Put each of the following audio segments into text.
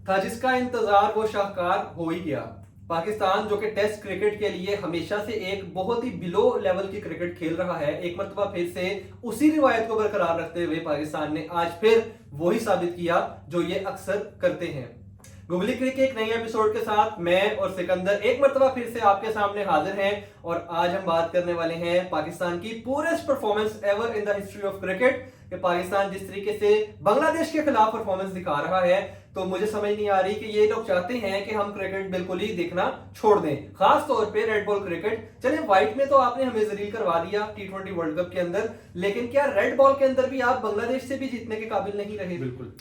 था जिसका इंतजार वो शाहकार हो ही गया। पाकिस्तान जो कि टेस्ट क्रिकेट के लिए हमेशा से एक बहुत ही बिलो लेवल की क्रिकेट खेल रहा है, एक मरतबा फिर से उसी रिवायत को बरकरार रखते हुए पाकिस्तान ने आज फिर वही साबित किया जो ये अक्सर करते हैं। गुगली क्रिक के एक नए एपिसोड के साथ मैं और सिकंदर एक मरतबा फिर से आपके सामने हाजिर हैं और आज हम बात करने वाले हैं पाकिस्तान की purest performance ever in the history of cricket कि पाकिस्तान जिस तरीके से बांग्लादेश के खिलाफ परफॉर्मेंस दिखा रहा है, तो मुझे समझ नहीं आ रही कि ये लोग चाहते हैं कि हम क्रिकेट बिल्कुल ही देखना छोड़ दें, खास तौर पे रेड बॉल क्रिकेट। चले व्हाइट में तो आपने हमें जलील करवा दिया T20 वर्ल्ड कप के अंदर, लेकिन क्या रेड बॉल के अंदर भी आप बांग्लादेश से भी जीतने के काबिल नहीं रहे? बिल्कुल।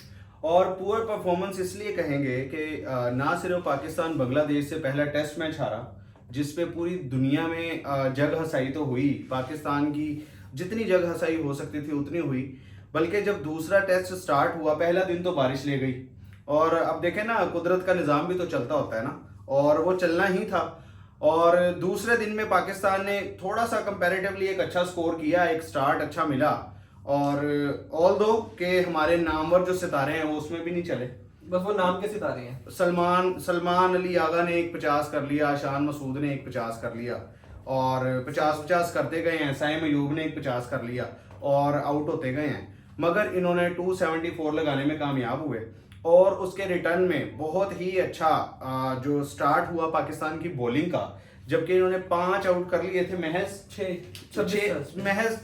और पुअर परफॉर्मेंस इसलिए कहेंगे कि ना सिर्फ पाकिस्तान बांग्लादेश से पहला टेस्ट मैच हारा, जिसपे पूरी दुनिया में जग हसाई तो हुई, पाकिस्तान की जितनी जग हसाई हो सकती थी उतनी हुई, बल्कि जब दूसरा टेस्ट स्टार्ट हुआ पहला दिन तो बारिश ले गई। और अब देखें ना, कुदरत का निज़ाम भी तो चलता होता है ना, और वो चलना ही था। और दूसरे दिन में पाकिस्तान ने थोड़ा सा कंपैरेटिवली एक अच्छा स्कोर किया, एक स्टार्ट अच्छा मिला। और ऑल दो के हमारे नामवर जो सितारे हैं वो उसमें भी नहीं चले, बस वो नाम के सितारे हैं। सलमान अली आगा ने एक 50 कर लिया, शान मसूद ने एक 50 कर लिया, और 50-50 करते गए हैं। साइम अयूब ने एक 50 कर लिया और आउट होते गए हैं, मगर इन्होंने 274 लगाने में कामयाब हुए। और उसके रिटर्न में बहुत ही अच्छा जो स्टार्ट हुआ पाकिस्तान की बॉलिंग का, जबकि इन्होंने 5 आउट कर लिए थे महज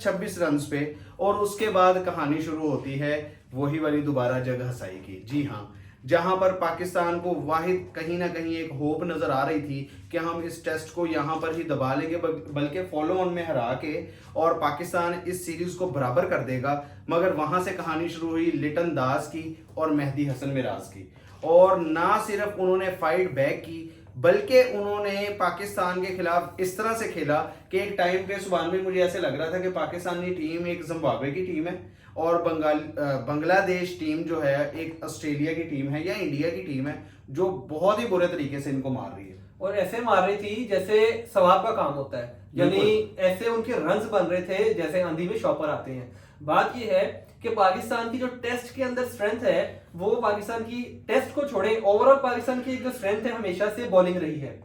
26 रन पे। और उसके बाद कहानी शुरू होती है वही वाली दोबारा जग हसाई की। जी हाँ, जहां पर पाकिस्तान को वाहिद कहीं ना कहीं एक होप नजर आ रही थी कि हम इस टेस्ट को यहां पर ही दबा लेंगे, बल्कि फॉलो ऑन में हरा के और पाकिस्तान इस सीरीज को बराबर कर देगा। मगर वहां से कहानी शुरू हुई लिटन दास की और मेहदी हसन मिराज की। और ना सिर्फ उन्होंने फाइट बैक की, बल्कि उन्होंने पाकिस्तान के खिलाफ इस तरह से खेला कि एक टाइम पे सुबह में मुझे ऐसे लग रहा था कि पाकिस्तानी टीम एक जिम्बाब्वे की टीम है और बांग्लादेश टीम जो है एक ऑस्ट्रेलिया की टीम है या इंडिया की टीम है, जो बहुत ही बुरे तरीके से इनको मार रही है। और ऐसे मार रही थी जैसे सवाब का काम होता है, यानी ऐसे उनके रन्स बन रहे थे जैसे आंधी में शॉपर आते हैं। बात यह है कि पाकिस्तान की जो टेस्ट के अंदर स्ट्रेंथ है, वो पाकिस्तान की टेस्ट को छोड़े ओवरऑल पाकिस्तान की जो स्ट्रेंथ है हमेशा से बॉलिंग रही है।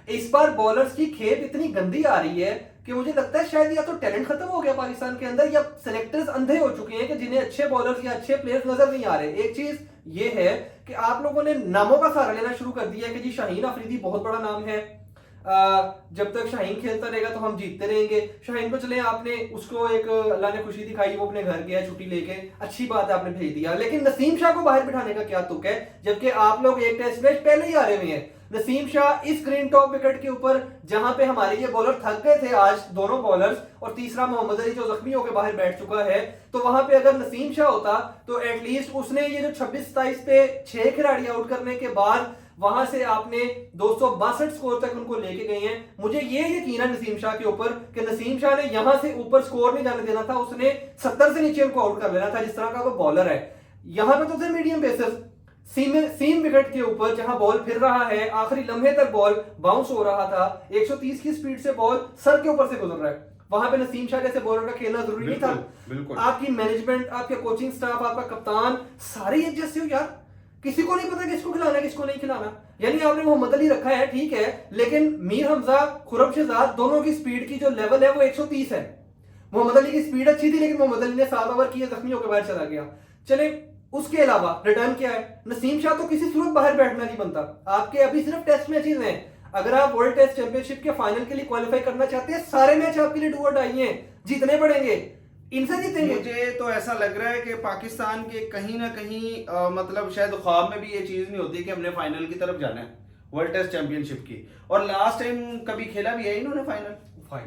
इस बार बॉलर्स की खेप इतनी गंदी आ रही है कि मुझे लगता है शायद या तो टैलेंट खत्म हो गया पाकिस्तान के अंदर, या सेलेक्टर्स अंधे हो चुके हैं कि जिन्हें अच्छे बॉलर्स या अच्छे प्लेयर्स नजर नहीं आ रहे। एक चीज ये है कि आप लोगों ने नामों का सहारा लेना शुरू कर दिया कि जी शाहीन अफरीदी बहुत बड़ा नाम है, जब तक शाहीन खेलता रहेगा तो हम जीतते रहेंगे। शाहीन को चले आपने उसको एक अल्लाह ने खुशी दिखाई, वो अपने घर गया छुट्टी लेके, अच्छी बात है आपने भेज दिया। लेकिन नसीम शाह को बाहर बिठाने का क्या तुक है, जबकि आप लोग एक टेस्ट मैच पहले ही हारे हुए हैं। नसीम शाह इस ग्रीन टॉप विकेट के ऊपर जहां पे हमारे ये बॉलर थक गए थे आज, दोनों बॉलर्स, और तीसरा मोहम्मद अली जो जख्मी होकर बाहर बैठ चुका है, तो वहां पे अगर नसीम शाह होता तो एटलीस्ट उसने ये जो 26-27 पे 6 खिलाड़ी आउट करने के बाद वहां से आपने 262 स्कोर तक उनको लेके गए हैं। मुझे ये यकीन है नसीम शाह के ऊपर कि नसीम शाह ने यहां से ऊपर स्कोर नहीं जाने देना था, उसने 70 से नीचे उनको आउट कर लेना था जिस तरह का वो बॉलर है। यहां पे तो थे मीडियम पेसर्स, सीम विकेट के ऊपर जहां बॉल फिर रहा है, आखिरी लम्हे तक बॉल बाउंस हो रहा था, 130 की स्पीड से बॉल सर के ऊपर से गुजर रहा है, वहां पे नसीम शाह जैसे बॉलर का खेलना जरूरी नहीं था। बिल्कुल। आपकी मैनेजमेंट, आपके कोचिंग स्टाफ, आपका कप्तान, सारे एक जैसे हो यार, किसी को नहीं पता किसको खिलाना किसको नहीं खिलाना। यानी आपने मोहम्मद अली रखा है ठीक है, लेकिन मीर हमजा, खुरम शहजाद दोनों की स्पीड की जो लेवल है वो 130 है। मोहम्मद अली की स्पीड अच्छी थी, लेकिन मोहम्मद अली ने 7 ओवर किए, जख्मी होकर बाहर चला गया। चले उसके अलावा रिटर्न क्या है, नसीम शाह तो किसी सूरत बाहर बैठना नहीं बनता। आपके अभी सिर्फ टेस्ट मैचेस हैं, अगर आप वर्ल्ड टेस्ट चैंपियनशिप के फाइनल के लिए क्वालिफाई करना चाहते हैं, सारे मैच आपके लिए डू और डाई हैं, जीतने पड़ेंगे, इनसे जीतेंगे। मुझे तो ऐसा लग रहा है कि पाकिस्तान के कहीं ना कहीं मतलब शायद ख्वाब में भी ये चीज नहीं होती कि हमने फाइनल की तरफ जाना है वर्ल्ड टेस्ट चैंपियनशिप की। और लास्ट टाइम कभी खेला भी है इन्होंने फाइनल,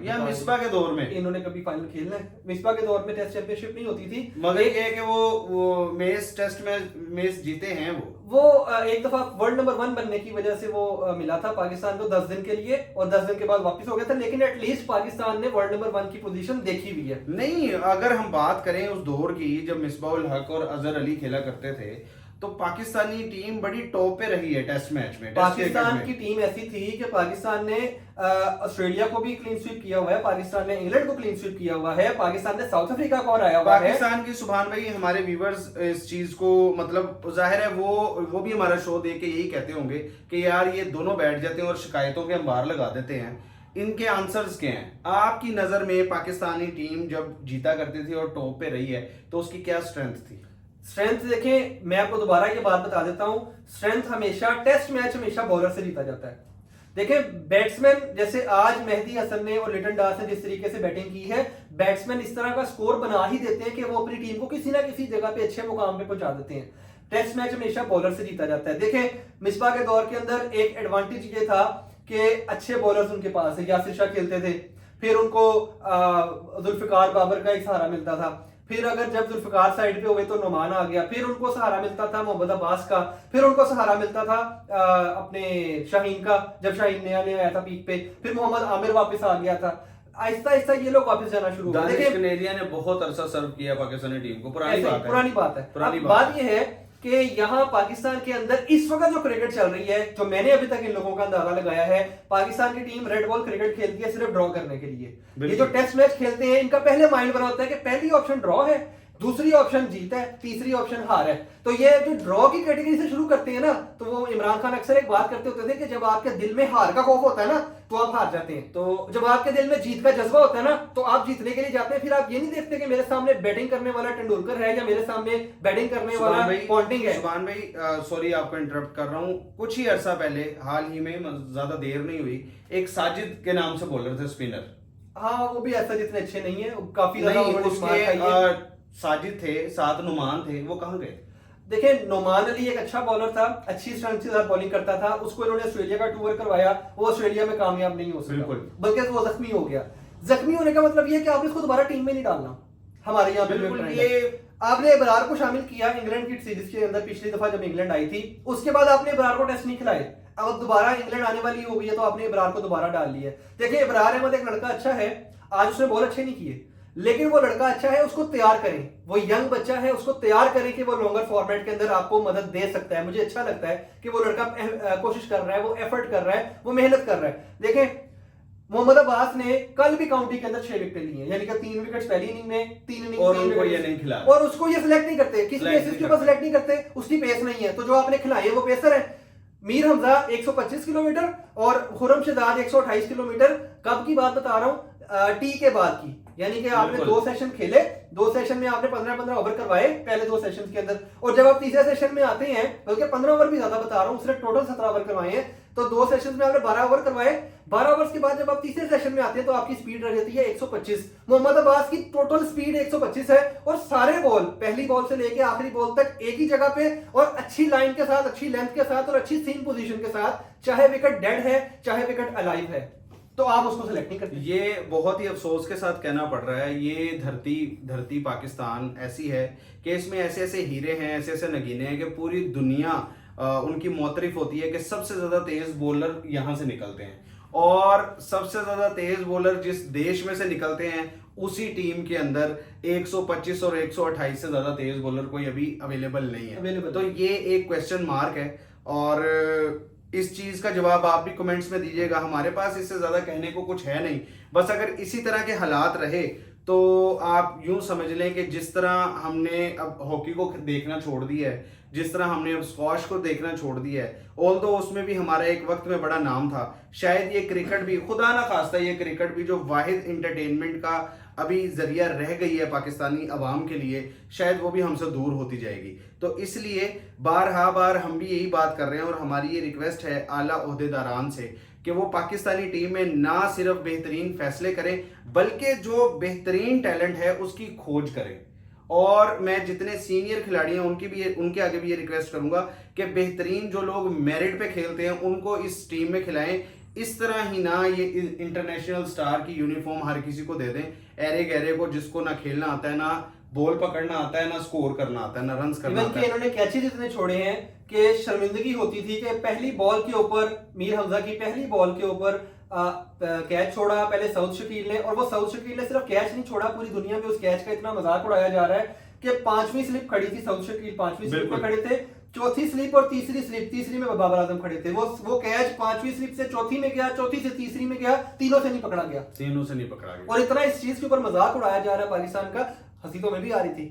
या मिसबा के दौर में इन्होंने कभी फाइनल खेलना है? मिसबा के दौर में टेस्ट चैंपियनशिप नहीं होती थी, मगर ये है कि वो मेस टेस्ट में मेस जीते हैं। वो एक दफा वर्ल्ड नंबर 1 बनने की वजह से वो मिला था पाकिस्तान को 10 दिन के लिए, और 10 दिन के बाद वापस हो गया था, लेकिन एटलीस्ट पाकिस्तान ने वर्ल्ड नंबर 1 की पोजीशन देखी हुई है। नहीं, अगर हम बात करें उस दौर की जब मिसबाउल हक और अजहर अली खेला करते थे, तो पाकिस्तानी टीम बड़ी टॉप पे रही है टेस्ट मैच में। पाकिस्तान की टीम ऐसी थी कि पाकिस्तान ने ऑस्ट्रेलिया को भी क्लीन स्वीप किया हुआ है, पाकिस्तान ने इंग्लैंड को क्लीन स्वीप किया हुआ है, पाकिस्तान ने साउथ अफ्रीका को हराया हुआ है। पाकिस्तान की सुभान भाई, हमारे व्यूवर्स इस चीज को मतलब जाहिर है वो भी हमारा शो देख के यही कहते होंगे कि यार ये दोनों बैठ जाते हैं और शिकायतों के अंबार लगा देते हैं। इनके आंसर्स क्या हैं आपकी नजर में? पाकिस्तानी टीम जब जीता करती थी और टॉप पे रही है तो उसकी क्या स्ट्रेंथ थी? स्ट्रेंथ देखें, मैं आपको दोबारा ये बात बता देता हूं, स्ट्रेंथ हमेशा टेस्ट मैच हमेशा बॉलर से जीता जाता है। देखें बैट्समैन, जैसे आज मेहदी हसन ने और लिटन दास ने जिस तरीके से बैटिंग की है, बैट्समैन इस तरह का स्कोर बना ही देते हैं कि वो अपनी टीम को किसी ना किसी जगह पे अच्छे मुकाम पे पहुंचा देते हैं। टेस्ट मैच हमेशा बॉलर से जीता जाता है। देखें मिसबा के दौर के अंदर एक एडवांटेज ये था कि अच्छे बॉलर्स उनके पास है, यासिर शाह खेलते थे, फिर उनको जुल्फिकार बाबर का एक सहारा मिलता था, फिर अगर जब जुल्फिकार साइड पे हुए तो नोमान आ गया, फिर उनको सहारा मिलता था मोहम्मद अब्बास का, फिर उनको सहारा मिलता था अपने शाहीन का, जब शाहीन नया नया आया था पीक पे, फिर मोहम्मद आमिर वापस आ गया था। आहिस्ता आहिस्ता ये लोग वापस जाना शुरू हो गए। दानिश कनेरिया ने बहुत अरसा सर्व किया पाकिस्तानी टीम को, पुरानी बात है। बात ये है कि यहाँ पाकिस्तान के अंदर इस वक्त जो क्रिकेट चल रही है, जो मैंने अभी तक इन लोगों का अंदाजा लगाया है, पाकिस्तान की टीम रेड बॉल क्रिकेट खेलती है सिर्फ ड्रॉ करने के लिए। ये जो टेस्ट मैच खेलते हैं, इनका पहले माइंड बना होता है कि पहली ऑप्शन ड्रॉ है, दूसरी ऑप्शन जीत है, तीसरी ऑप्शन हार है। तो ये जो ड्रॉ की कैटेगरी से शुरू करते हैं ना, तो वो इमरान खान अक्सर एक बात करते होते थे कि जब आपके दिल में हार का खौफ होता है ना तो आप हार जाते हैं, तो जब आपके दिल में जीत का जज्बा होता है ना तो आप जीतने के लिए जाते हैं। फिर आप ये नहीं देखते कि मेरे सामने बैटिंग करने वाला तेंदुलकर है या मेरे सामने बैटिंग करने वाला पॉन्टिंग है। सुभान भाई सॉरी आपको इंटरप्ट कर रहा हूँ, कुछ ही अरसा पहले, हाल ही में, ज्यादा देर नहीं हुई, एक साजिद के नाम से बॉलर थे स्पिनर। हाँ वो भी ऐसा जितने अच्छे नहीं है, काफी उसके साजिद थे, साथ नुमान थे, वो कहाँ गए? देखिए नोमान अली एक अच्छा बॉलर था, अच्छी स्ट्रेंथ के साथ बॉलिंग करता था, उसको इन्होंने ऑस्ट्रेलिया का टूर करवाया, वो ऑस्ट्रेलिया में कामयाब नहीं हो सका, बल्कि वो जख्मी हो गया। जख्मी होने का मतलब ये है कि आपने इसको दोबारा टीम में नहीं डालना। हमारे यहाँ बिल्कुल ये आपने इब्रार को शामिल किया इंग्लैंड की सीरीज के अंदर, पिछली दफा जब इंग्लैंड आई थी, उसके बाद आपने इब्रार को टेस्ट नहीं खिलाए, अब दोबारा इंग्लैंड आने वाली हो गई है तो आपने इब्रार को दोबारा डाल लिया। देखिए इब्रार अहमद एक लड़का अच्छा है, आज उसने बॉल अच्छे नहीं किए, लेकिन वो लड़का अच्छा है, उसको तैयार करें, वो यंग बच्चा है, उसको तैयार करें कि वो लॉन्गर फॉर्मेट के अंदर आपको मदद दे सकता है। मुझे अच्छा लगता है कि वो लड़का कोशिश कर रहा है, वो एफर्ट कर रहा है, वो मेहनत कर रहा है। देखें मोहम्मद अब्बास ने कल भी काउंटी के अंदर 6 विकेट लिए, यानी कि 3 विकेट पहली इनिंग में, 3 इनिंग और उनको ये नहीं खिला, और उसको ये सिलेक्ट नहीं करते, किस बेसिस के ऊपर सिलेक्ट नहीं करते, उसकी पेस नहीं है। तो जो आपने खिलाए वो पेसर है। मीर हमजा 125 किलोमीटर और खुरम शहजाद 128 किलोमीटर। कब की बात बता रहा हूं? टी के बाद की, यानी कि आपने 2 सेशन खेले, 2 सेशन में आपने 15-15 ओवर करवाए पहले 2 सेशन के अंदर, और जब आप तीसरे सेशन में आते हैं, बल्कि 15 ओवर भी ज्यादा बता रहा हूं, सिर्फ टोटल 17 ओवर करवाए हैं, तो 2 सेशन में आपने 12 ओवर करवाए। 12 ओवर्स के बाद जब आप तीसरे सेशन में आते हैं तो आपकी स्पीड रह जाती है 125। मोहम्मद अब्बास की टोटल स्पीड 125 है, और सारे बॉल पहली बॉल से लेके आखिरी बॉल तक एक ही जगह पे, और अच्छी लाइन के साथ, अच्छी लेंथ के साथ, और अच्छी सीम पोजीशन के साथ, चाहे विकेट डेड है चाहे विकेट अलाइव है, तो आप उसको सिलेक्ट नहीं करते। ये बहुत ही अफसोस के साथ कहना पड़ रहा है, ये धरती पाकिस्तान ऐसी है कि इसमें ऐसे ऐसे हीरे हैं, ऐसे ऐसे नगीने हैं कि पूरी दुनिया उनकी मोतरिफ होती है कि सबसे ज्यादा तेज बॉलर यहाँ से निकलते हैं, और सबसे ज्यादा तेज बॉलर जिस देश में से निकलते हैं उसी टीम के अंदर 125 और 128 से ज्यादा तेज बॉलर कोई अभी अवेलेबल नहीं है। तो ये एक क्वेश्चन मार्क है, और इस चीज का जवाब आप भी कमेंट्स में दीजिएगा। हमारे पास इससे ज्यादा कहने को कुछ है नहीं, बस अगर इसी तरह के हालात रहे तो आप यूं समझ लें कि जिस तरह हमने अब हॉकी को देखना छोड़ दिया है, जिस तरह हमने अब स्क्वाश को देखना छोड़ दिया है, ऑल्दो उसमें भी हमारा एक वक्त में बड़ा नाम था, शायद ये क्रिकेट भी, खुदा ना खास्ता ये क्रिकेट भी जो वाहिद इंटरटेनमेंट का अभी जरिया रह गई है पाकिस्तानी अवाम के लिए, शायद वो भी हमसे दूर होती जाएगी। तो इसलिए बार हम भी यही बात कर रहे हैं, और हमारी ये रिक्वेस्ट है आला ओहदेदारान से कि वो पाकिस्तानी टीम में ना सिर्फ बेहतरीन फैसले करें, बल्कि जो बेहतरीन टैलेंट है उसकी खोज करें। और मैं जितने सीनियर खिलाड़ी हैं उनके आगे भी ये रिक्वेस्ट करूंगा कि बेहतरीन जो लोग मेरिट पे खेलते हैं उनको इस टीम में खिलाएं। इस तरह ही ना ये इंटरनेशनल स्टार की यूनिफॉर्म हर किसी को दे दें, एरे गहरे को, जिसको ना खेलना आता है, ना बॉल पकड़ना आता है, ना स्कोर करना आता है, ना रन्स करना आता है। इन्होंने कैचेज इतने छोड़े हैं कि शर्मिंदगी होती थी कि पहली बॉल के ऊपर, मीर हमजा की पहली बॉल के ऊपर कैच छोड़ा पहले साउथ शकील ने, और वो साउथ शकील ने सिर्फ कैच नहीं छोड़ा, पूरी दुनिया में उस कैच का इतना मजाक उड़ाया जा रहा है कि 5वीं स्लिप खड़ी थी, साउथ शकील 5वीं स्लिप पे खड़े थे, चौथी स्लिप और तीसरी स्लिप, तीसरी में बाबर आजम खड़े थे, वो कैच पांचवी स्लिप से चौथी में गया, चौथी से तीसरी में गया, तीनों से नहीं पकड़ा गया, तीनों से नहीं पकड़ा गया। और इतना इस चीज के ऊपर मजाक उड़ाया जा रहा है पाकिस्तान का, हंसी तो मैं भी आ रही थी।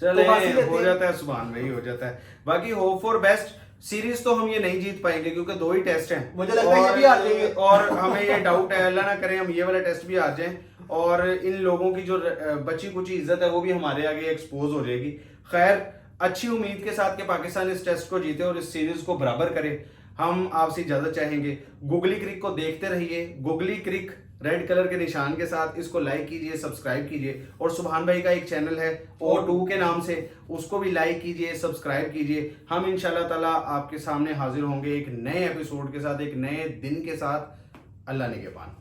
चले तो हंसी लेते हो हैं। जाता है सुभान भाई, हो जाता है। बाकी होप फॉर बेस्ट। सीरीज तो हम ये नहीं जीत पाएंगे क्योंकि 2 ही टेस्ट हैं, मुझे लगता है ये भी हार जाएंगे। और हमें ये डाउट है, अल्लाह ना करे हम ये वाला टेस्ट भी हार जाएं और इन लोगों की जो बची कुची इज्जत है वो भी हमारे आगे एक्सपोज हो जाएगी। खैर, अच्छी उम्मीद के साथ कि पाकिस्तान इस टेस्ट को जीते और इस सीरीज को बराबर करे, हम आपसे इजाजत चाहेंगे। गुगली क्रिक को देखते रहिए, गुगली क्रिक रेड कलर के निशान के साथ, इसको लाइक कीजिए, सब्सक्राइब कीजिए, और सुभान भाई का एक चैनल है O2 के नाम से, उसको भी लाइक कीजिए, सब्सक्राइब कीजिए। हम इंशाल्लाह ताला आपके सामने हाजिर होंगे एक नए एपिसोड के साथ, एक नए दिन के साथ। अल्लाह निगहबान।